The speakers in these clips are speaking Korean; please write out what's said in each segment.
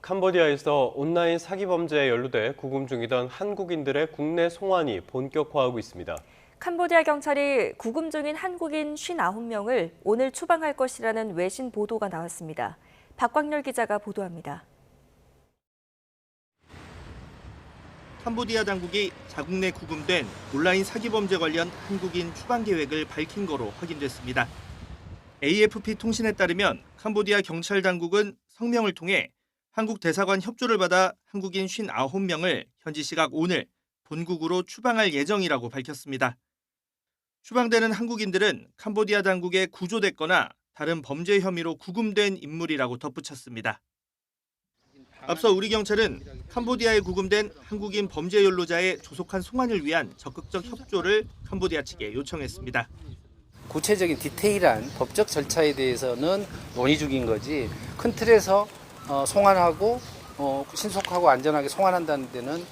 캄보디아에서 온라인 사기 범죄에 연루돼 구금 중이던 한국인들의 국내 송환이 본격화하고 있습니다. 캄보디아 경찰이 구금 중인 한국인 59명을 오늘 추방할 것이라는 외신 보도가 나왔습니다. 박광렬 기자가 보도합니다. 캄보디아 당국이 자국 내 구금된 온라인 사기 범죄 관련 한국인 추방 계획을 밝힌 거로 확인됐습니다. AFP 통신에 따르면 캄보디아 경찰 당국은 성명을 통해 한국 대사관 협조를 받아 한국인 59명을 현지 시각 오늘 본국으로 추방할 예정이라고 밝혔습니다. 추방되는 한국인들은 캄보디아 당국에 구조됐거나 다른 범죄 혐의로 구금된 인물이라고 덧붙였습니다. 앞서 우리 경찰은 캄보디아에 구금된 한국인 범죄 연루자의 조속한 송환을 위한 적극적 협조를 캄보디아 측에 요청했습니다. 구체적인 디테일한 법적 절차에 대해서는 논의 중인 거지 큰 틀에서 송환하고 신속하고 안전하게 송환한다는 데는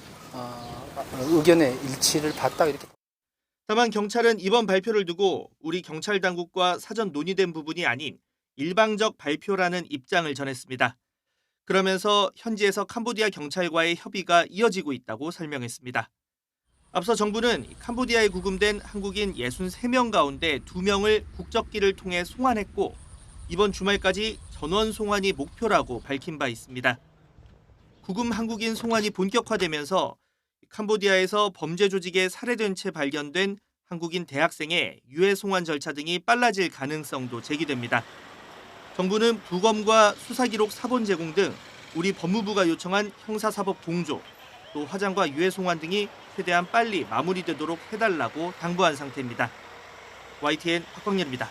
의견의 일치를 봤다 이렇게. 다만 경찰은 이번 발표를 두고 우리 경찰 당국과 사전 논의된 부분이 아닌 일방적 발표라는 입장을 전했습니다. 그러면서 현지에서 캄보디아 경찰과의 협의가 이어지고 있다고 설명했습니다. 앞서 정부는 캄보디아에 구금된 한국인 63명 가운데 2명을 국적기를 통해 송환했고 이번 주말까지 전원 송환이 목표라고 밝힌 바 있습니다. 구금 한국인 송환이 본격화되면서 캄보디아에서 범죄 조직에 살해된 채 발견된 한국인 대학생의 유해 송환 절차 등이 빨라질 가능성도 제기됩니다. 정부는 부검과 수사기록 사본 제공 등 우리 법무부가 요청한 형사사법 공조, 또 화장과 유해 송환 등이 최대한 빨리 마무리되도록 해달라고 당부한 상태입니다. YTN 박광렬입니다.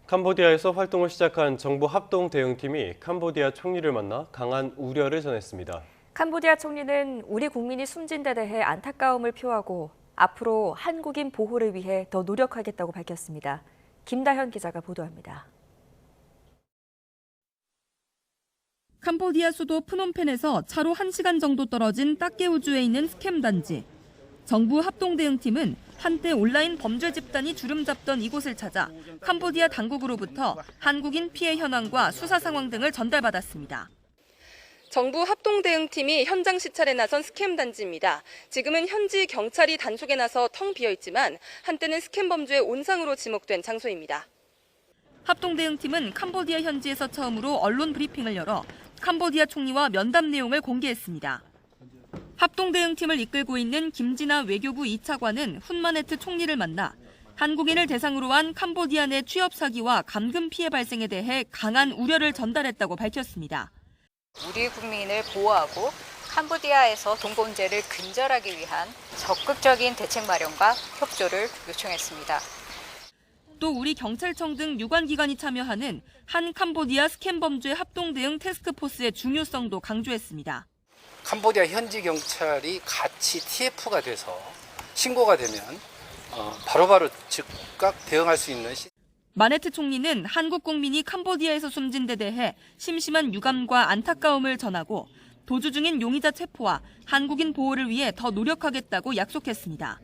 캄보디아에서 활동을 시작한 정부 합동 대응팀이 캄보디아 총리를 만나 강한 우려를 전했습니다. 캄보디아 총리는 우리 국민이 숨진 데 대해 안타까움을 표하고 앞으로 한국인 보호를 위해 더 노력하겠다고 밝혔습니다. 김다현 기자가 보도합니다. 캄보디아 수도 프놈펜에서 차로 1시간 정도 떨어진 따케우주에 있는 스캠 단지. 정부 합동대응팀은 한때 온라인 범죄 집단이 주름 잡던 이곳을 찾아 캄보디아 당국으로부터 한국인 피해 현황과 수사 상황 등을 전달받았습니다. 정부 합동대응팀이 현장 시찰에 나선 스캠 단지입니다. 지금은 현지 경찰이 단속에 나서 텅 비어있지만 한때는 스캠 범죄의 온상으로 지목된 장소입니다. 합동대응팀은 캄보디아 현지에서 처음으로 언론 브리핑을 열어 캄보디아 총리와 면담 내용을 공개했습니다. 합동대응팀을 이끌고 있는 김진아 외교부 2차관은 훈마네트 총리를 만나 한국인을 대상으로 한 캄보디아 내 취업 사기와 감금 피해 발생에 대해 강한 우려를 전달했다고 밝혔습니다. 우리 국민을 보호하고 캄보디아에서 동범죄를 근절하기 위한 적극적인 대책 마련과 협조를 요청했습니다. 또 우리 경찰청 등 유관기관이 참여하는 한 캄보디아 스캠 범죄 합동대응 태스크포스의 중요성도 강조했습니다. 캄보디아 현지 경찰이 같이 TF가 돼서 신고가 되면 바로바로 즉각 대응할 수 있는 마네트 총리는 한국 국민이 캄보디아에서 숨진 데 대해 심심한 유감과 안타까움을 전하고 도주 중인 용의자 체포와 한국인 보호를 위해 더 노력하겠다고 약속했습니다.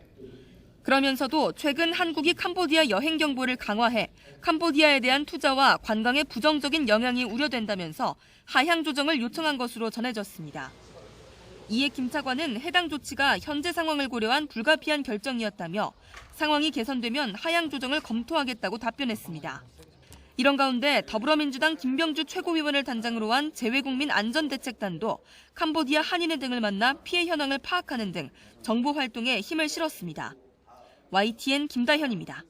그러면서도 최근 한국이 캄보디아 여행 정보를 강화해 캄보디아에 대한 투자와 관광의 부정적인 영향이 우려된다면서 하향 조정을 요청한 것으로 전해졌습니다. 이에 김 차관은 해당 조치가 현재 상황을 고려한 불가피한 결정이었다며 상황이 개선되면 하향 조정을 검토하겠다고 답변했습니다. 이런 가운데 더불어민주당 김병주 최고위원을 단장으로 한 재외국민 안전대책단도 캄보디아 한인회 등을 만나 피해 현황을 파악하는 등 정보 활동에 힘을 실었습니다. YTN 김다현입니다.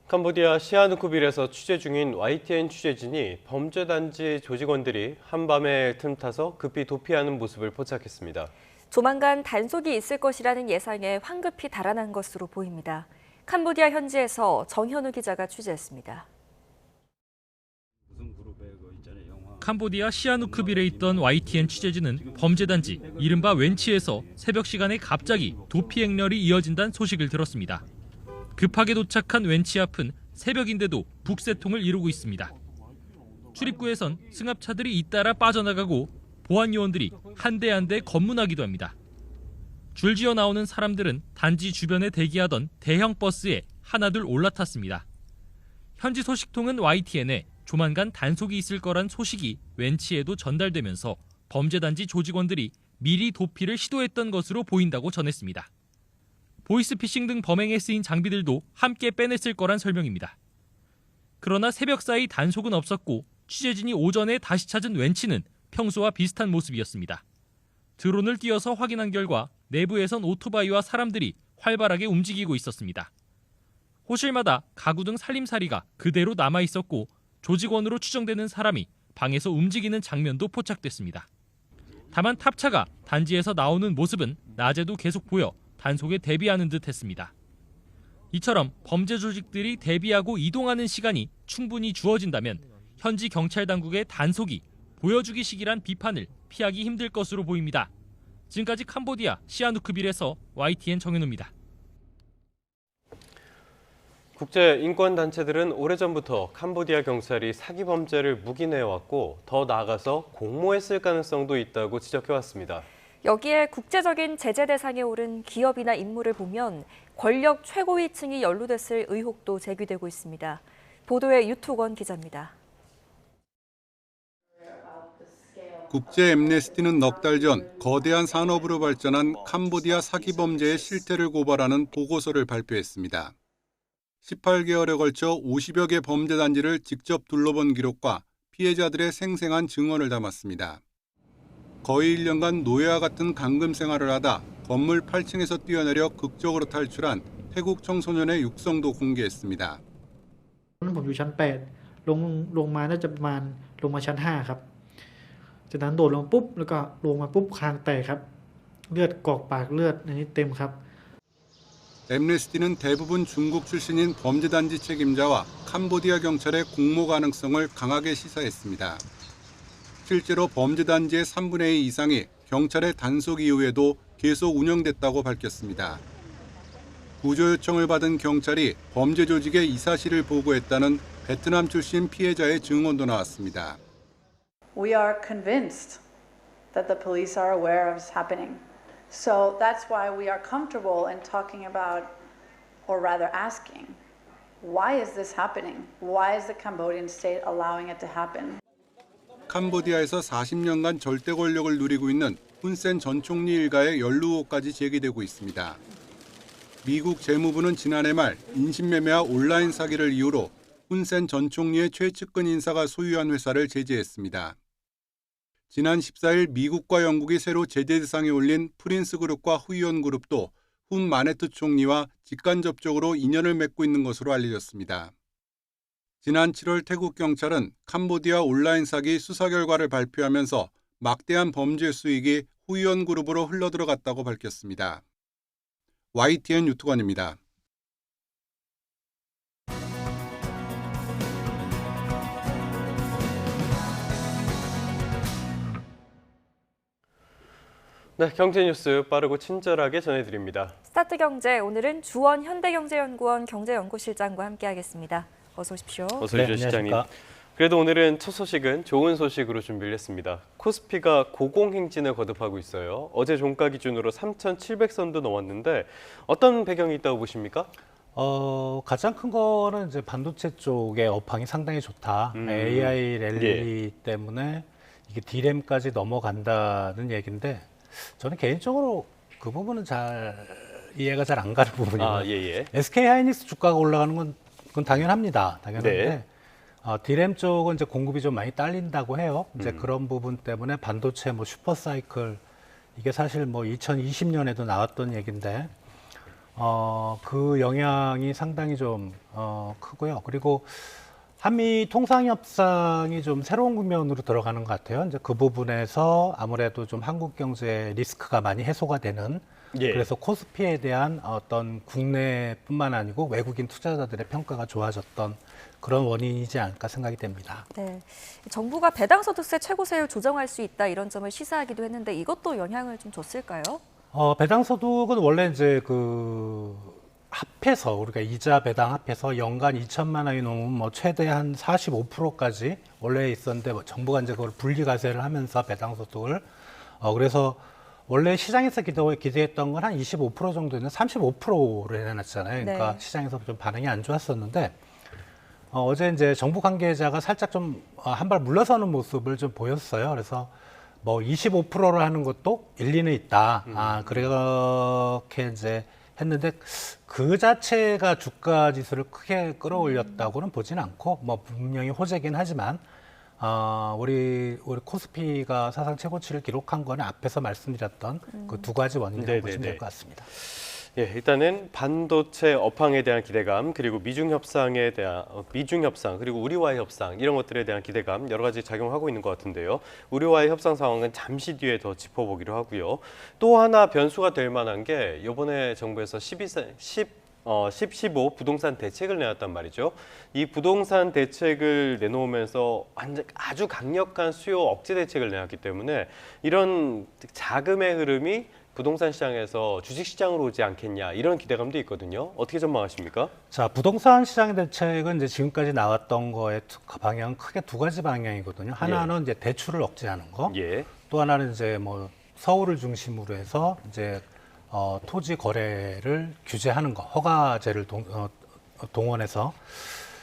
캄보디아 시아누쿠빌에서 취재 중인 YTN 취재진이 범죄단지 조직원들이 한밤에 틈타서 급히 도피하는 모습을 포착했습니다. 조만간 단속이 있을 것이라는 예상에 황급히 달아난 것으로 보입니다. 캄보디아 현지에서 정현우 기자가 취재했습니다. 캄보디아 시아누크빌에 있던 YTN 취재진은 범죄단지 이른바 웬치에서 새벽 시간에 갑자기 도피 행렬이 이어진다는 소식을 들었습니다. 급하게 도착한 웬치 앞은 새벽인데도 북새통을 이루고 있습니다. 출입구에선 승합차들이 잇따라 빠져나가고 보안 요원들이 한 대 한 대 검문하기도 합니다. 줄지어 나오는 사람들은 단지 주변에 대기하던 대형 버스에 하나둘 올라탔습니다. 현지 소식통은 YTN에 조만간 단속이 있을 거란 소식이 웬치에도 전달되면서 범죄단지 조직원들이 미리 도피를 시도했던 것으로 보인다고 전했습니다. 보이스피싱 등 범행에 쓰인 장비들도 함께 빼냈을 거란 설명입니다. 그러나 새벽 사이 단속은 없었고 취재진이 오전에 다시 찾은 웬치는 평소와 비슷한 모습이었습니다. 드론을 띄워서 확인한 결과 내부에선 오토바이와 사람들이 활발하게 움직이고 있었습니다. 호실마다 가구 등 살림살이가 그대로 남아있었고 조직원으로 추정되는 사람이 방에서 움직이는 장면도 포착됐습니다. 다만 탑차가 단지에서 나오는 모습은 낮에도 계속 보여 단속에 대비하는 듯 했습니다. 이처럼 범죄 조직들이 대비하고 이동하는 시간이 충분히 주어진다면 현지 경찰 당국의 단속이 보여주기식이란 비판을 피하기 힘들 것으로 보입니다. 지금까지 캄보디아 시아누크빌에서 YTN 정현우입니다. 국제인권단체들은 오래전부터 캄보디아 경찰이 사기 범죄를 묵인해왔고 더 나아가서 공모했을 가능성도 있다고 지적해왔습니다. 여기에 국제적인 제재 대상에 오른 기업이나 인물을 보면 권력 최고위층이 연루됐을 의혹도 제기되고 있습니다. 보도에 유토건 기자입니다. 국제 엠네스티는 넉 달 전 거대한 산업으로 발전한 캄보디아 사기 범죄의 실태를 고발하는 보고서를 발표했습니다. 18개월에 걸쳐 50여 개 범죄 단지를 직접 둘러본 기록과 피해자들의 생생한 증언을 담았습니다. 거의 1년간 노예와 같은 감금 생활을 하다 건물 8층에서 뛰어내려 극적으로 탈출한 태국 청소년의 육성도 공개했습니다. ผมอยู่ชั้น8ลงมาน่าจะประมาณลงมาชั้น5ครับจากนั้นโดดลงปุ๊บแล้วก็ลงมาปุ๊บคางแตกครับเลือดกอกปากเลือดในนี้เต็มครับ 엠네스티는 대부분 중국 출신인 범죄단지 책임자와 캄보디아 경찰의 공모 가능성을 강하게 시사했습니다. 실제로 범죄단지의 3분의 2 이상이 경찰의 단속 이후에도 계속 운영됐다고 밝혔습니다. 구조 요청을 받은 경찰이 범죄 조직에 이 사실을 보고했다는 베트남 출신 피해자의 증언도 나왔습니다. We are convinced that the police are aware of what's happening. So that's why we are comfortable in talking about, or rather asking, why is this happening? Why is the Cambodian state allowing it to happen? 캄보디아에서 40년간 절대 권력을 누리고 있는 훈센 전 총리 일가의 연루 의혹까지 제기되고 있습니다. 미국 재무부는 지난해 말 인신매매와 온라인 사기를 이유로 훈센 전 총리의 최측근 인사가 소유한 회사를 제재했습니다. 지난 14일 미국과 영국이 새로 제재 대상에 올린 프린스 그룹과 후이온 그룹도 훈 마네트 총리와 직간접적으로 인연을 맺고 있는 것으로 알려졌습니다. 지난 7월 태국 경찰은 캄보디아 온라인 사기 수사 결과를 발표하면서 막대한 범죄 수익이 후이온 그룹으로 흘러들어갔다고 밝혔습니다. YTN 유튜관입니다. 네, 경제 뉴스 빠르고 친절하게 전해드립니다. 스타트 경제, 오늘은 주원 현대경제연구원 경제연구실장과 함께하겠습니다. 어서 오십시오. 어서 오십시오, 시장님. 그래도 오늘은 첫 소식은 좋은 소식으로 준비를 했습니다. 코스피가 고공행진을 거듭하고 있어요. 어제 종가 기준으로 3,700선도 넘었는데 어떤 배경이 있다고 보십니까? 가장 큰 거는 이제 반도체 쪽의 업황이 상당히 좋다. AI 랠리 때문에 이게 D램까지 넘어간다는 얘기인데 저는 개인적으로 그 부분은 이해가 잘 안 가는 부분이고 SK 하이닉스 주가가 올라가는 건 그건 당연합니다. 당연한데 네. D램 쪽은 이제 공급이 좀 많이 딸린다고 해요. 이제 그런 부분 때문에 반도체 뭐 슈퍼 사이클 이게 사실 뭐 2020년에도 나왔던 얘기인데 그 영향이 상당히 좀 크고요. 그리고 한미 통상 협상이 좀 새로운 국면으로 들어가는 것 같아요. 이제 그 부분에서 아무래도 좀 한국 경제 리스크가 많이 해소가 되는 그래서 코스피에 대한 어떤 국내뿐만 아니고 외국인 투자자들의 평가가 좋아졌던 그런 원인이지 않을까 생각이 됩니다. 네, 정부가 배당소득세 최고세율 조정할 수 있다 이런 점을 시사하기도 했는데 이것도 영향을 좀 줬을까요? 배당소득은 원래 이제 합해서 우리가 이자 배당 합해서 연간 2천만 원이 넘으면 뭐 최대 한 45%까지 원래 있었는데 정부가 이제 그걸 분리과세를 하면서 배당소득을 그래서 원래 시장에서 기대했던 건 한 25% 정도는 35%를 해놨잖아요. 그러니까 시장에서 좀 반응이 안 좋았었는데 어제 이제 정부 관계자가 살짝 좀 한 발 물러서는 모습을 좀 보였어요. 그래서 뭐 25%를 하는 것도 일리는 있다. 그렇게 이제 했는데 그 자체가 주가 지수를 크게 끌어올렸다고는 보진 않고 뭐 분명히 호재긴 하지만 우리 코스피가 사상 최고치를 기록한 거는 앞에서 말씀드렸던 그 두 가지 원인이라고 보시면 될 것 같습니다. 예, 일단은 반도체 업황에 대한 기대감, 그리고 미중 협상 그리고 우리와의 협상 이런 것들에 대한 기대감 여러 가지 작용하고 있는 것 같은데요. 우리와의 협상 상황은 잠시 뒤에 더 짚어보기로 하고요. 또 하나 변수가 될 만한 게 이번에 정부에서 15 부동산 대책을 내놨단 말이죠. 이 부동산 대책을 내놓으면서 아주 강력한 수요 억제 대책을 내놨기 때문에 이런 자금의 흐름이 부동산 시장에서 주식 시장으로 오지 않겠냐 이런 기대감도 있거든요. 어떻게 전망하십니까? 자, 부동산 시장 대책은 이제 지금까지 나왔던 거의 방향은 크게 두 가지 방향이거든요. 하나는 이제 대출을 억제하는 거, 또 하나는 이제 뭐 서울을 중심으로 해서 이제 토지 거래를 규제하는 거, 허가제를 동원해서.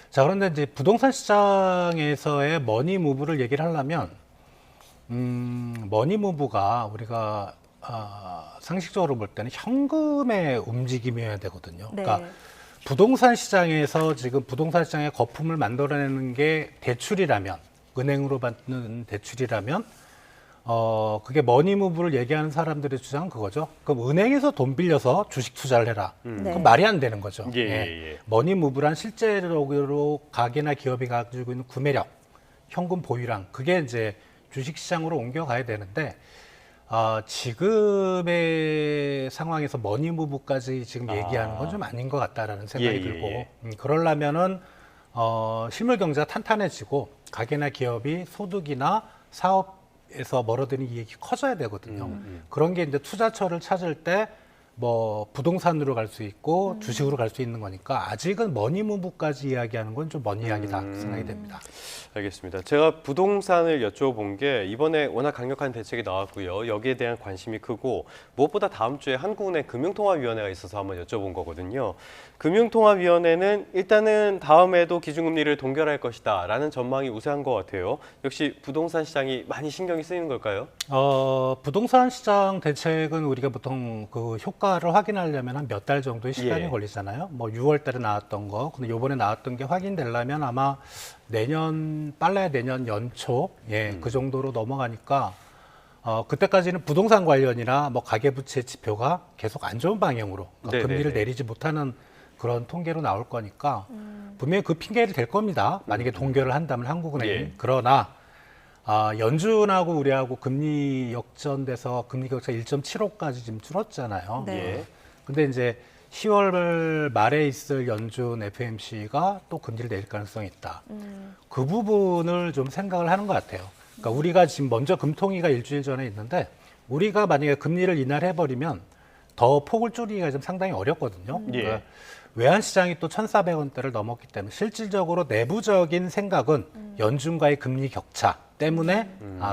자, 그런데 이제 부동산 시장에서의 머니 무브를 얘기를 하려면 머니 무브가 우리가 상식적으로 볼 때는 현금의 움직임이어야 되거든요. 네. 그러니까 부동산 시장에서 지금 부동산 시장의 거품을 만들어내는 게 대출이라면, 은행으로 받는 대출이라면, 그게 머니무브를 얘기하는 사람들의 주장은 그거죠. 그럼 은행에서 돈 빌려서 주식 투자를 해라. 그럼 말이 안 되는 거죠. 머니무브란 실제로 가게나 기업이 가지고 있는 구매력, 현금 보유량, 그게 이제 주식 시장으로 옮겨가야 되는데, 지금의 상황에서 머니무브까지 지금 얘기하는 건 좀 아닌 것 같다라는 생각이 들고, 그러려면은 실물 경제가 탄탄해지고 가게나 기업이 소득이나 사업에서 멀어드는 이익이 커져야 되거든요. 그런 게 이제 투자처를 찾을 때 뭐 부동산으로 갈 수 있고 주식으로 갈 수 있는 거니까 아직은 머니무브까지 이야기하는 건 좀 먼 이야기다 생각이 됩니다. 알겠습니다. 제가 부동산을 여쭤본 게 이번에 워낙 강력한 대책이 나왔고요. 여기에 대한 관심이 크고 무엇보다 다음 주에 한국은행 금융통화위원회가 있어서 한번 여쭤본 거거든요. 금융통화위원회는 일단은 다음에도 기준금리를 동결할 것이다 라는 전망이 우세한 것 같아요. 역시 부동산 시장이 많이 신경이 쓰이는 걸까요? 부동산 시장 대책은 우리가 보통 그 효과를 확인하려면 한 몇 달 정도의 시간이 걸리잖아요. 뭐 6월 달에 나왔던 거, 근데 요번에 나왔던 게 확인되려면 아마 빨라야 내년 연초, 그 정도로 넘어가니까 그때까지는 부동산 관련이나 뭐 가계부채 지표가 계속 안 좋은 방향으로 금리를 내리지 못하는 그런 통계로 나올 거니까 분명히 그 핑계를 댈 겁니다. 만약에 동결을 한다면 한국은행이. 그러나 연준하고 우리하고 금리 역전돼서 금리 격차 1.75까지 지금 줄었잖아요. 근데 이제 10월 말에 있을 연준 FOMC가 또 금리를 내릴 가능성이 있다. 그 부분을 좀 생각을 하는 것 같아요. 그러니까 우리가 지금 먼저 금통위가 일주일 전에 있는데 우리가 만약에 금리를 인하해버리면 더 폭을 줄이기가 좀 상당히 어렵거든요. 그러니까 외환시장이 또 1,400원대를 넘었기 때문에 실질적으로 내부적인 생각은 연준과의 금리 격차 때문에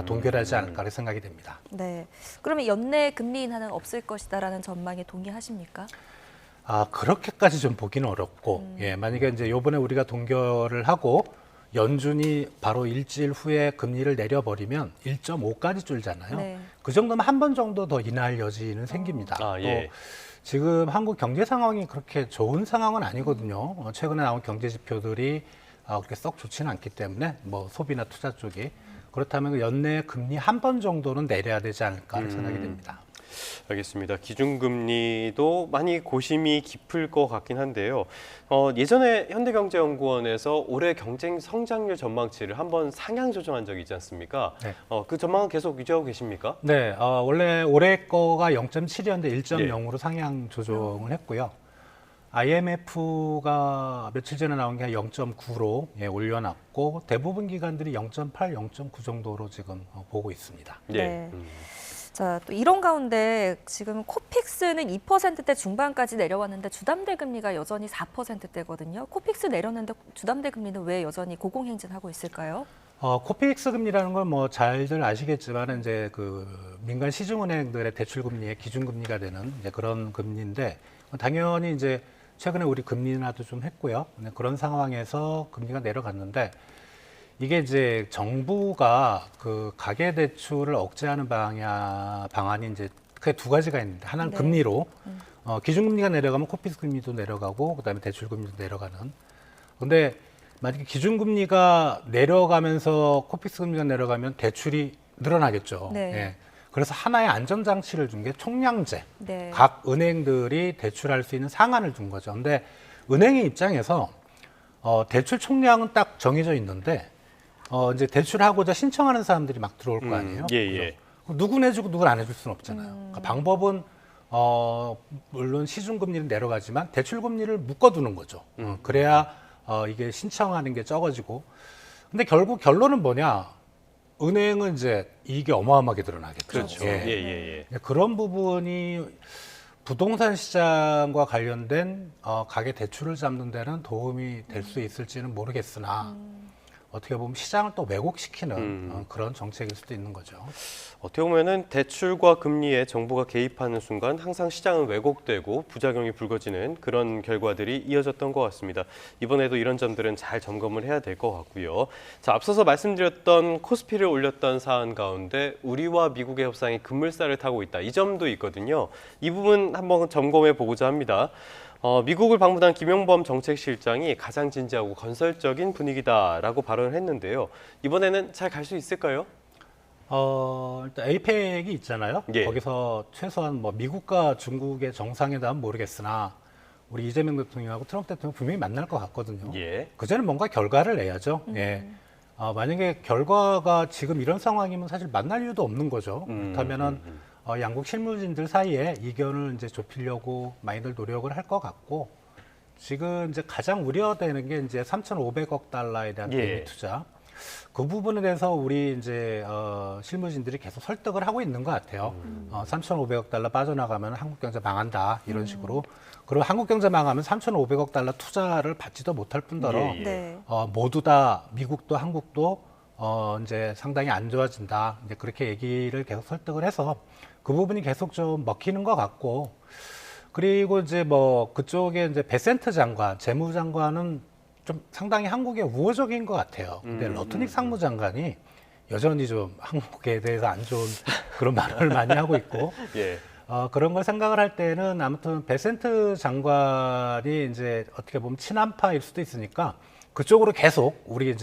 동결하지 않을까 생각이 됩니다. 네. 그러면 연내 금리 인하는 없을 것이다라는 전망에 동의하십니까? 그렇게까지 좀 보기는 어렵고, 만약에 이제 요번에 우리가 동결을 하고 연준이 바로 일주일 후에 금리를 내려버리면 1.5까지 줄잖아요. 그 정도면 한 번 정도 더 인하할 여지는 생깁니다. 또 지금 한국 경제 상황이 그렇게 좋은 상황은 아니거든요. 최근에 나온 경제 지표들이 그렇게 썩 좋지는 않기 때문에 뭐 소비나 투자 쪽이 그렇다면 연내 금리 한 번 정도는 내려야 되지 않을까 생각이 됩니다. 알겠습니다. 기준금리도 많이 고심이 깊을 것 같긴 한데요. 예전에 현대경제연구원에서 올해 경쟁 성장률 전망치를 한번 상향 조정한 적이 있지 않습니까? 그 전망은 계속 유지하고 계십니까? 네, 원래 올해 거가 0.7이었는데 1.0으로 상향 조정을 했고요. IMF가 며칠 전에 나온 게 0.9로 올려놨고 대부분 기관들이 0.8, 0.9 정도로 지금 보고 있습니다. 자, 또 이런 가운데 지금 코픽스는 2%대 중반까지 내려왔는데 주담대 금리가 여전히 4%대거든요. 코픽스 내렸는데 주담대 금리는 왜 여전히 고공행진하고 있을까요? 코픽스 금리라는 건 뭐 잘들 아시겠지만 이제 그 민간 시중은행들의 대출 금리의 기준 금리가 되는 이제 그런 금리인데 당연히 이제 최근에 우리 금리 인하도 좀 했고요. 그런 상황에서 금리가 내려갔는데 이게 이제 정부가 그 가계 대출을 억제하는 방안이 이제 크게 두 가지가 있는데 하나는 네. 금리로 기준금리가 내려가면 코피스 금리도 내려가고 그다음에 대출금리도 내려가는. 근데 만약에 기준금리가 내려가면서 코피스 금리가 내려가면 대출이 늘어나겠죠. 네. 예. 그래서 하나의 안전장치를 준 게 총량제. 네. 각 은행들이 대출할 수 있는 상한을 준 거죠. 근데 은행의 입장에서 대출 총량은 딱 정해져 있는데 이제 대출하고자 신청하는 사람들이 막 들어올 거 아니에요. 예. 누구 내주고 누구 안 해줄 수는 없잖아요. 그러니까 방법은 물론 시중금리는 내려가지만 대출금리를 묶어두는 거죠. 그래야 이게 신청하는 게 적어지고. 근데 결국 결론은 뭐냐? 은행은 이제 이익이 어마어마하게 드러나겠죠. 그렇죠. 예. 그런 부분이 부동산 시장과 관련된 가계 대출을 잡는 데는 도움이 될 수 있을지는 모르겠으나 어떻게 보면 시장을 또 왜곡시키는 그런 정책일 수도 있는 거죠. 어떻게 보면은 대출과 금리에 정부가 개입하는 순간 항상 시장은 왜곡되고 부작용이 불거지는 그런 결과들이 이어졌던 것 같습니다. 이번에도 이런 점들은 잘 점검을 해야 될 것 같고요. 자, 앞서서 말씀드렸던 코스피를 올렸던 사안 가운데 우리와 미국의 협상이 급물살을 타고 있다. 이 점도 있거든요. 이 부분 한번 점검해 보고자 합니다. 미국을 방문한 김용범 정책실장이 가장 진지하고 건설적인 분위기다라고 발언을 했는데요. 이번에는 잘 갈 수 있을까요? 일단 에이펙이 있잖아요. 예. 거기서 최소한 뭐 미국과 중국의 정상회담은 모르겠으나 우리 이재명 대통령하고 트럼프 대통령 분명히 만날 것 같거든요. 예. 그전에 뭔가 결과를 내야죠. 예. 만약에 결과가 지금 이런 상황이면 사실 만날 이유도 없는 거죠. 그렇다면은 양국 실무진들 사이에 이견을 이제 좁히려고 많이들 노력을 할 것 같고 지금 이제 가장 우려되는 게 이제 3,500억 달러에 대한 대미 투자. 그 부분에 대해서 우리 이제 실무진들이 계속 설득을 하고 있는 것 같아요. 3,500억 달러 빠져나가면 한국 경제 망한다 이런 식으로. 그리고 한국 경제 망하면 3,500억 달러 투자를 받지도 못할 뿐더러 네. 모두 다 미국도 한국도 이제 상당히 안 좋아진다. 이제 그렇게 얘기를 계속 설득을 해서 그 부분이 계속 좀 먹히는 것 같고 그리고 이제 뭐 그쪽에 이제 베센트 장관, 재무장관은 좀 상당히 한국에 우호적인 것 같아요. 근데 러트닉 상무장관이 여전히 좀 한국에 대해서 안 좋은 그런 말을 많이 하고 있고 예. 그런 걸 생각을 할 때는 아무튼 베센트 장관이 이제 어떻게 보면 친한파일 수도 있으니까 그쪽으로 계속 우리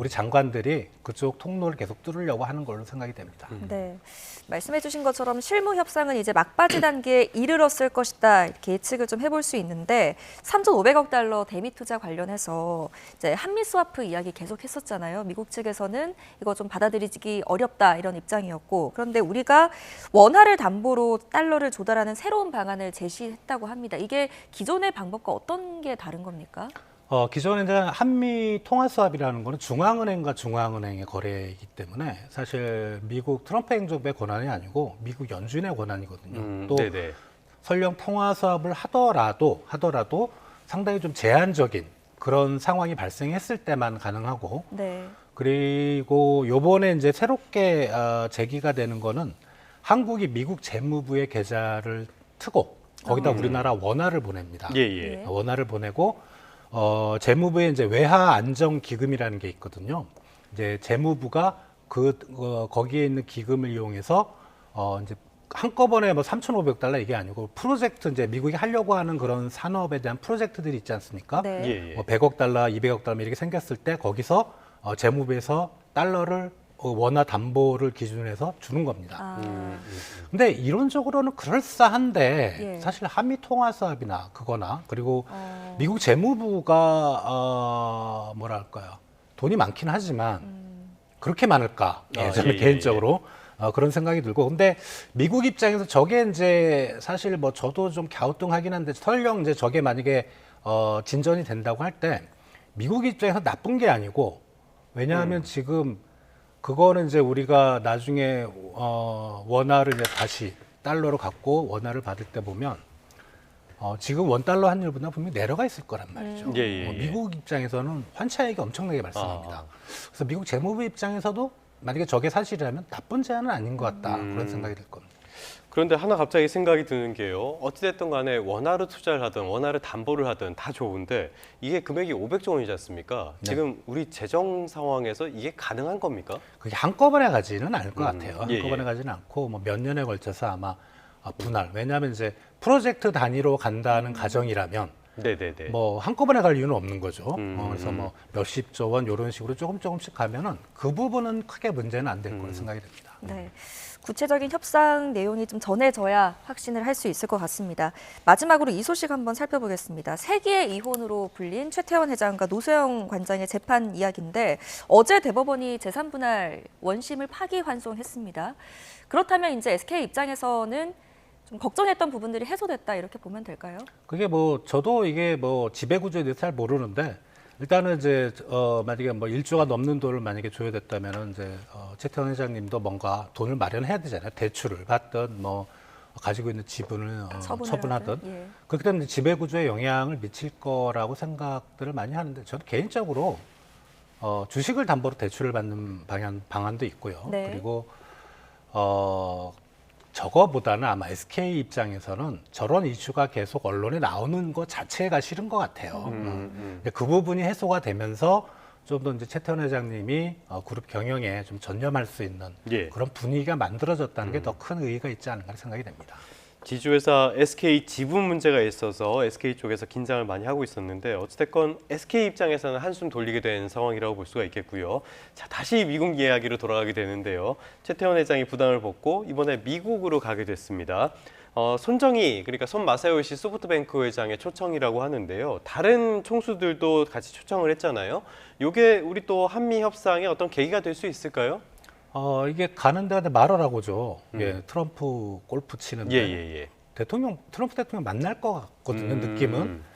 장관들이 그쪽 통로를 계속 뚫으려고 하는 걸로 생각이 됩니다. 네. 말씀해주신 것처럼 실무 협상은 이제 막바지 단계에 이르렀을 것이다 이렇게 예측을 좀 해볼 수 있는데 3,500억 달러 대미 투자 관련해서 이제 한미 스와프 이야기 계속 했었잖아요. 미국 측에서는 이거 좀 받아들이기 어렵다 이런 입장이었고 그런데 우리가 원화를 담보로 달러를 조달하는 새로운 방안을 제시했다고 합니다. 이게 기존의 방법과 어떤 게 다른 겁니까? 기존에는 한미 통화 수합이라는 거는 중앙은행과 중앙은행의 거래이기 때문에 사실 미국 트럼프 행정부의 권한이 아니고 미국 연준의 권한이거든요. 또 네네. 설령 통화 수합을 하더라도 상당히 좀 제한적인 그런 상황이 발생했을 때만 가능하고 네. 그리고 요번에 이제 새롭게 제기가 되는 거는 한국이 미국 재무부의 계좌를 트고 거기다 우리나라 원화를 보냅니다. 예. 원화를 보내고 재무부에 이제 외화 안정 기금이라는 게 있거든요. 이제 재무부가 거기에 있는 기금을 이용해서 이제 한꺼번에 뭐 3,500달러 이게 아니고 프로젝트 이제 미국이 하려고 하는 그런 산업에 대한 프로젝트들이 있지 않습니까? 네. 예. 뭐 100억 달러, 200억 달러 이렇게 생겼을 때 거기서 재무부에서 달러를 원화 담보를 기준으로 해서 주는 겁니다. 근데 이론적으로는 그럴싸한데 예. 사실 한미 통화 수합이나 그거나 그리고 미국 재무부가 뭐랄까요 돈이 많긴 하지만 그렇게 많을까? 저는 개인적으로 그런 생각이 들고 근데 미국 입장에서 저게 이제 사실 뭐 저도 좀 갸우뚱하긴 한데 설령 이제 저게 만약에 진전이 된다고 할 때 미국 입장에서 나쁜 게 아니고 왜냐하면 지금 그거는 이제 우리가 나중에 원화를 이제 다시 달러로 갖고 원화를 받을 때 보면 지금 원 달러 환율보다 분명히 내려가 있을 거란 말이죠. 미국 입장에서는 환차익이 엄청나게 발생합니다. 그래서 미국 재무부 입장에서도 만약에 저게 사실이라면 나쁜 제안은 아닌 것 같다 그런 생각이 들 겁니다. 그런데 하나 갑자기 생각이 드는 게요. 어찌됐든 간에 원화로 투자를 하든 원화를 담보를 하든 다 좋은데 이게 금액이 500조 원이지 않습니까? 네. 지금 우리 재정 상황에서 이게 가능한 겁니까? 그게 한꺼번에 가지는 않을 것 같아요. 예, 한꺼번에 예. 가지는 않고 뭐 몇 년에 걸쳐서 아마 분할. 왜냐하면 이제 프로젝트 단위로 간다는 가정이라면 네네네. 뭐 한꺼번에 갈 이유는 없는 거죠. 음. 그래서 뭐 몇십조 원 이런 식으로 조금씩 가면은 그 부분은 크게 문제는 안 될 거로 생각이 됩니다. 네. 구체적인 협상 내용이 좀 전해져야 확신을 할 수 있을 것 같습니다. 마지막으로 이 소식 한번 살펴보겠습니다. 세기의 이혼으로 불린 최태원 회장과 노소영 관장의 재판 이야기인데 어제 대법원이 재산분할 원심을 파기환송했습니다. 그렇다면 이제 SK 입장에서는 좀 걱정했던 부분들이 해소됐다 이렇게 보면 될까요? 그게 뭐 저도 이게 뭐 지배구조에 대해서 잘 모르는데 일단은 이제 만약에 뭐 1조가 넘는 돈을 만약에 줘야 됐다면은 이제 최태원 회장님도 뭔가 돈을 마련해야 되잖아요. 대출을 받든 뭐 가지고 있는 지분을 처분하든 예. 그렇기 때문에 지배구조에 영향을 미칠 거라고 생각들을 많이 하는데 저는 개인적으로 주식을 담보로 대출을 받는 방안도 있고요. 네. 그리고 저거보다는 아마 SK 입장에서는 저런 이슈가 계속 언론에 나오는 것 자체가 싫은 것 같아요. 근데 그 부분이 해소가 되면서 좀 더 이제 최태원 회장님이 그룹 경영에 좀 전념할 수 있는 예. 그런 분위기가 만들어졌다는 게 더 큰 의의가 있지 않을까 생각이 됩니다. 지주회사 SK 지분 문제가 있어서 SK 쪽에서 긴장을 많이 하고 있었는데 어찌됐건 SK 입장에서는 한숨 돌리게 된 상황이라고 볼 수가 있겠고요. 자, 다시 미국 이야기로 돌아가게 되는데요. 최태원 회장이 부담을 벗고 이번에 미국으로 가게 됐습니다. 손정희, 그러니까 손마사요시 소프트뱅크 회장의 초청이라고 하는데요. 다른 총수들도 같이 초청을 했잖아요. 이게 우리 또 한미 협상의 어떤 계기가 될 수 있을까요? 이게 가는 데가 말하라고죠. 예, 트럼프 골프 치는데 예. 트럼프 대통령 만날 것 같거든요. 느낌은.